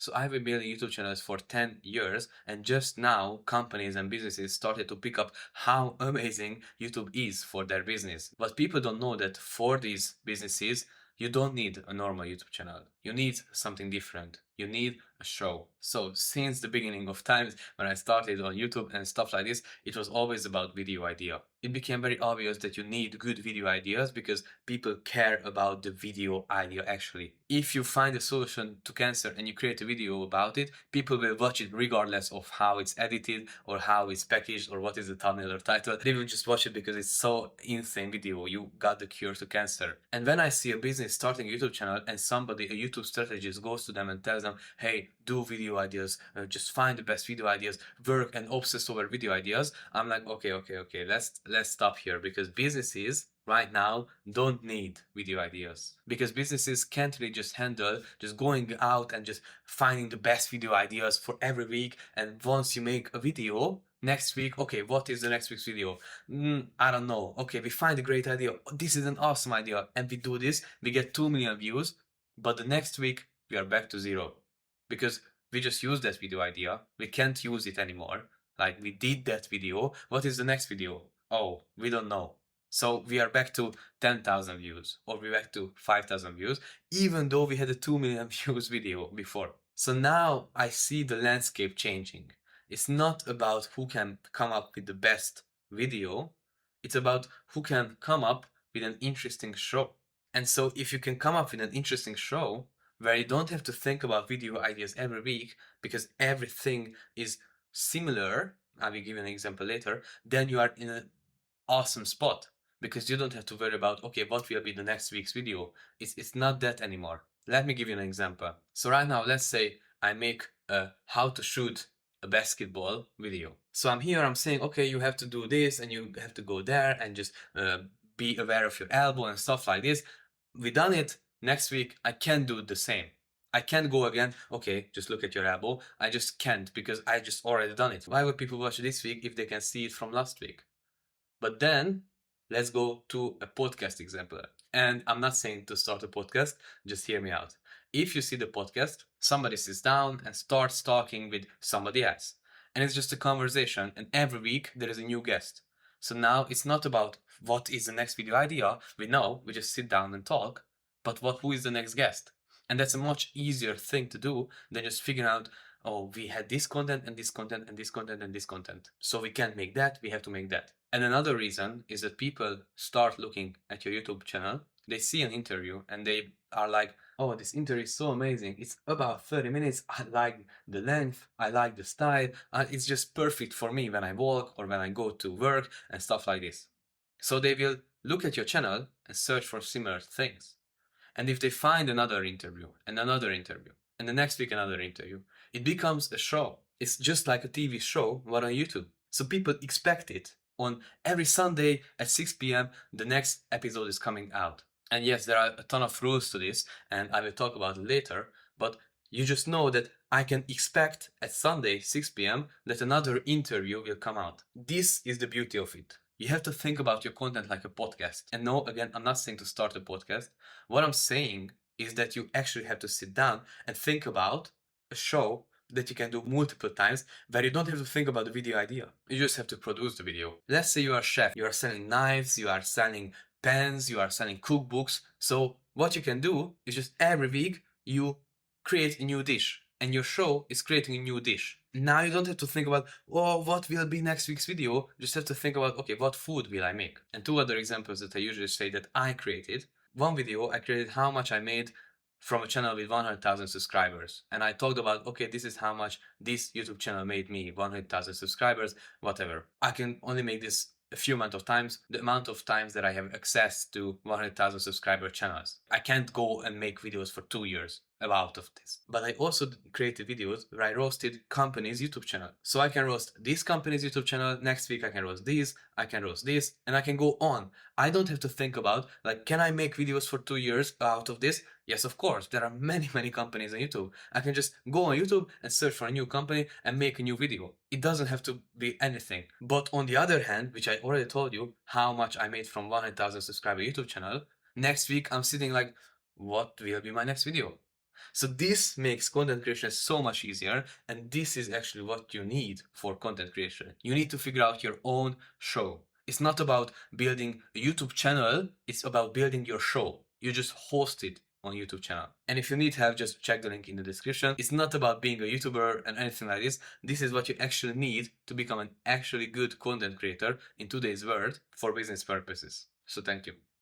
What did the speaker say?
So I've been building YouTube channels for 10 years, and just now companies and businesses started to pick up how amazing YouTube is for their business. But people don't know that for these businesses, you don't need a normal YouTube channel. You need something different. You need a show. So since the beginning of times when I started on YouTube and stuff like this, it was always about video idea. It became very obvious that you need good video ideas because people care about the video idea actually. If you find a solution to cancer and you create a video about it, people will watch it regardless of how it's edited or how it's packaged or what is the thumbnail or title. They will just watch it because it's so insane video. You got the cure to cancer. And when I see a business starting a YouTube channel and somebody, a YouTube strategist, goes to them and tells them, hey, do video ideas, just find the best video ideas, work and obsess over video ideas, I'm like, okay, let's stop here, because businesses right now don't need video ideas, because businesses can't really just handle just going out and just finding the best video ideas for every week. And once you make a video, next week, okay, what is the next week's video? I don't know. Okay, we find a great idea. This is an awesome idea, and we do this, we get 2 million views, but the next week we are back to zero because we just used that video idea, we can't use it anymore. Like, we did that video, what is the next video? Oh, we don't know. So we are back to 10,000 views, or we're back to 5,000 views, even though we had a 2 million views video before. So now I see the landscape changing. It's not about who can come up with the best video, it's about who can come up with an interesting show. And so if you can come up with an interesting show where you don't have to think about video ideas every week because everything is similar, I will give you an example later, then you are in an awesome spot because you don't have to worry about, okay, what will be the next week's video. It's not that anymore. Let me give you an example. So right now, let's say I make a how to shoot a basketball video. So I'm here, I'm saying, okay, you have to do this and you have to go there and just be aware of your elbow and stuff like this. We done it. Next week, I can't do the same. I can't go again, okay, just look at your elbow. I just can't because I just already done it. Why would people watch this week if they can see it from last week? But then let's go to a podcast example. And I'm not saying to start a podcast, just hear me out. If you see the podcast, somebody sits down and starts talking with somebody else. And it's just a conversation, and every week there is a new guest. So now it's not about what is the next video idea. We know, we just sit down and talk, but who is the next guest? And that's a much easier thing to do than just figuring out, oh, we had this content and this content and this content and this content. So we can't make that, we have to make that. And another reason is that people start looking at your YouTube channel, they see an interview and they are like, oh, this interview is so amazing. It's about 30 minutes. I like the length, I like the style. It's just perfect for me when I walk or when I go to work and stuff like this. So they will look at your channel and search for similar things. And if they find another interview and another interview and the next week another interview, it becomes a show. It's just like a TV show, but on YouTube. So people expect it. On every Sunday at 6 p.m., the next episode is coming out. And yes, there are a ton of rules to this, and I will talk about it later, but you just know that I can expect at Sunday, 6 p.m., that another interview will come out. This is the beauty of it. You have to think about your content like a podcast. And no, again, I'm not saying to start a podcast. What I'm saying is that you actually have to sit down and think about a show that you can do multiple times where you don't have to think about the video idea. You just have to produce the video. Let's say you are a chef, you are selling knives, you are selling pens, you are selling cookbooks. So what you can do is just every week you create a new dish and your show is creating a new dish. Now you don't have to think about, oh, what will be next week's video? You just have to think about, okay, what food will I make? And two other examples that I usually say that I created. One video I created how much I made from a channel with 100,000 subscribers. And I talked about, okay, this is how much this YouTube channel made me, 100,000 subscribers, whatever. I can only make this a few amount of times, the amount of times that I have access to 100,000 subscriber channels. I can't go and make videos for 2 years about of this. But I also created videos where I roasted companies' YouTube channel. So I can roast this company's YouTube channel, next week I can roast this, I can roast this, and I can go on. I don't have to think about, like, can I make videos for 2 years out of this? Yes, of course, there are many companies on YouTube. I can just go on YouTube and search for a new company and make a new video. It doesn't have to be anything. But on the other hand, which I already told you, how much I made from 100,000 subscriber YouTube channel, next week I'm sitting like, what will be my next video? So this makes content creation so much easier, and this is actually what you need for content creation. You need to figure out your own show. It's not about building a YouTube channel, it's about building your show. You just host it on YouTube channel. And if you need help, just check the link in the description. It's not about being a YouTuber and anything like this. This is what you actually need to become an actually good content creator in today's world for business purposes. So thank you.